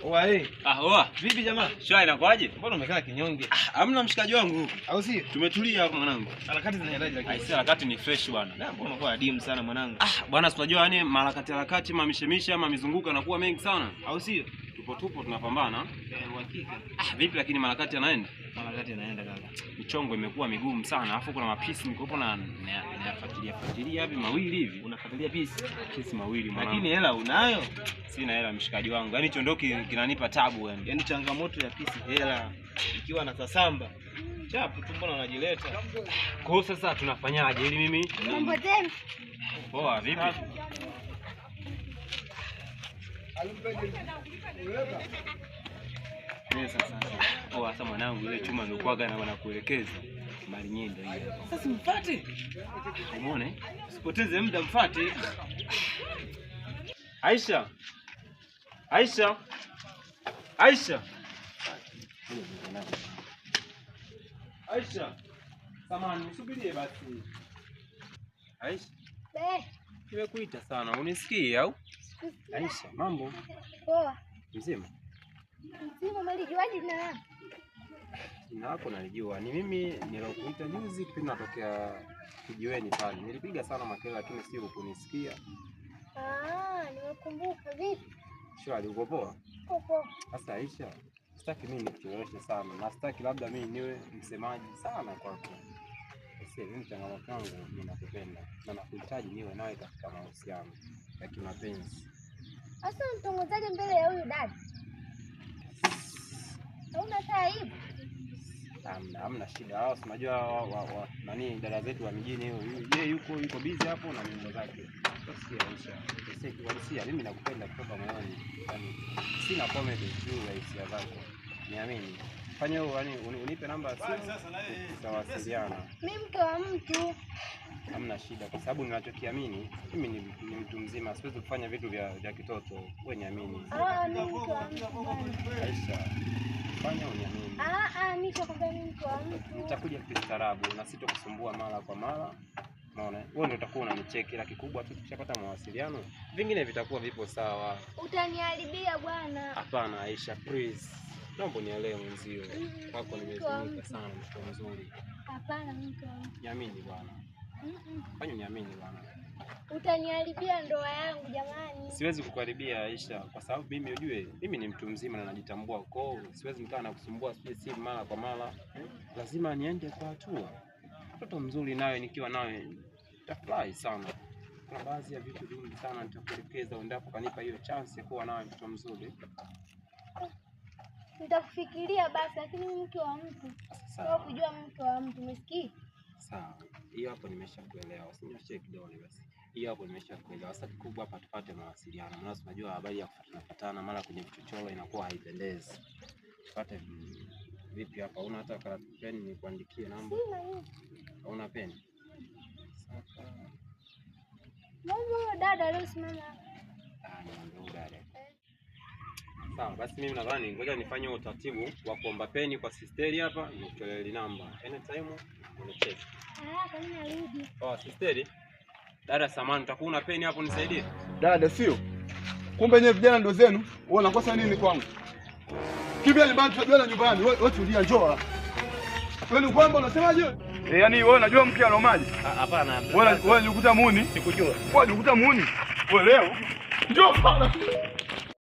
Oa Oa. Vipi jamaa? Shwari inakuaje? Mbona umekaa kinyonge? Hamna mshikaji wangu. Au sio? Tumetulia hapo mwanangu. Harakati zinaendaje lakini? Aisee, harakati ni fresh bwana. Na mbona unakuwa adimu sana mwanangu? Bwana unajua yani harakati mamishemisha mizunguko yanakuwa mengi sana. Au sio? Tupo tunapambana. Uhakika. Vipi lakini harakati yanaenda? Harakati yanaenda kaka. Michongo imekuwa migumu sana. Alafu kuna mapisi nikopo na nafuatilia hivi mawili hivi. Unafuatilia pisi mawili mwanangu. Lakini hela unayo? Sina hela mshikaji wangu. Yaani hicho ndio kinanipa tabu yani. Yaani changamoto ya pisi hela. Ikiwa na sasamba. Chapu tu mbona unajileta? Kwa hiyo sasa tunafanyaje ili mimi? Mambo tena. Poa vipi? Sasa. Sasa mwanangu ile chuma ndio kwaga na wanakuelekeza. Mali nyendo hii. Sasa mfuate. Umeona? Usipoteze muda mfuate. Aisha. Samahani, usubirie basi. Aisha. Nimekuita sana. Unisikie au? Aisha, mambo? Poa. Mzima? Mzima, umelijuaje jina langu? Jina lako nalijua. Ni mimi nilokuita juzi kipindi natokea kijiweni pale. Nilipiga sana makelele lakini sio kunisikia. Nimekumbuka. Vipi? Shwari, uko poa? Poa. Sasa Aisha, sitaki mimi nikucheleweshe sana. Na sitaki labda mimi niwe msemaji sana kwako. Sasa mimi changamoto yangu ninakupenda na nakuhitaji niwe nawe katika mahusiano ya kimapenzi. Sasa mtongozaje mbele ya huyu dada? Hauna aibu? Hamna shida. Hao unajua nani dada zetu wa mjini yeye yuko busy hapo na mambo zake. Sasa Aisha, mimi nakupenda kutoka moyoni. Yaani sina comedy juu ya hisia zako. Niamini. Fanya hiyo yani unipe namba ya simu. Tutawasiliana. Mimi mke wa mtu. Hamna shida kwa sababu ninachokiamini mimi ni mtu mzima, siwezi kufanya vitu vya kitoto. Wewe niamini. Mimi mke wa mtu. Aisha, fanya uniamini. Mimi nakwambia mimi mke wa mtu. Nitakuja kistaarabu na sitokusumbua mara kwa mara. Unaona? Wewe ndio utakuwa unanicheki, la kikubwa tu tukishapata mawasiliano, vingine vitakuwa vipo sawa. Utaniharibia bwana. Hapana Aisha, please. Naomba nielewe mwenzio. Wako nimezunika sana mtu mzuri. Hapana, mimi mke wa mtu. Niamini bwana. Fanya niamini bwana. Utaniharibia ndoa yangu jamani. Siwezi kukaribia Aisha kwa sababu mimi ujue mimi ni mtu mzima na najitambua kwao. Siwezi nikaa na kusumbua si mara kwa mara. Lazima niende kwa hatua. Mtoto mzuri nawe nikiwa nawe nitafurahi sana. Kuna baadhi ya vitu vingi sana nitakuelekeza endapo kanipa hiyo chance ya kuwa nawe mtoto mzuri. Nitakufikiria basi lakini mimi mke wa mtu. Sawa. Kujua mke wa mtu umesikia? Sawa. Hiyo hapo nimeshakuelewa. Usinyoshe kidole basi. Hiyo hapo nimeshakuelewa. Sasa kikubwa hapa tupate mawasiliano. Maana unajua habari ya kufuatana mara kwenye vichochoro inakuwa haipendezi. Tupate vipi hapa? Una hata peni nikuandikie namba? Sina. Una peni? Sasa. Mama dada leo simama. Ndio dada. Sawa, basi mimi nadhani ngoja nifanye utaratibu wa kuomba peni kwa sisteri hapa, nikutolee namba. Anytime unicheck. Kama narudi. Sisteri. Dada samani, utakuwa una peni hapo nisaidie? Dada sio. Kumbe nyewe vijana ndo zenu, wewe unakosa nini kwangu? Kimbia nyumbani tutajana nyumbani. Wewe tulia njoo. Wewe ni kwamba unasemaje? Yaani wewe unajua mke anomaje? Hapana. Wewe unikuta muuni? Sikujua. Wewe unikuta muuni? Wewe leo. Njoo bana.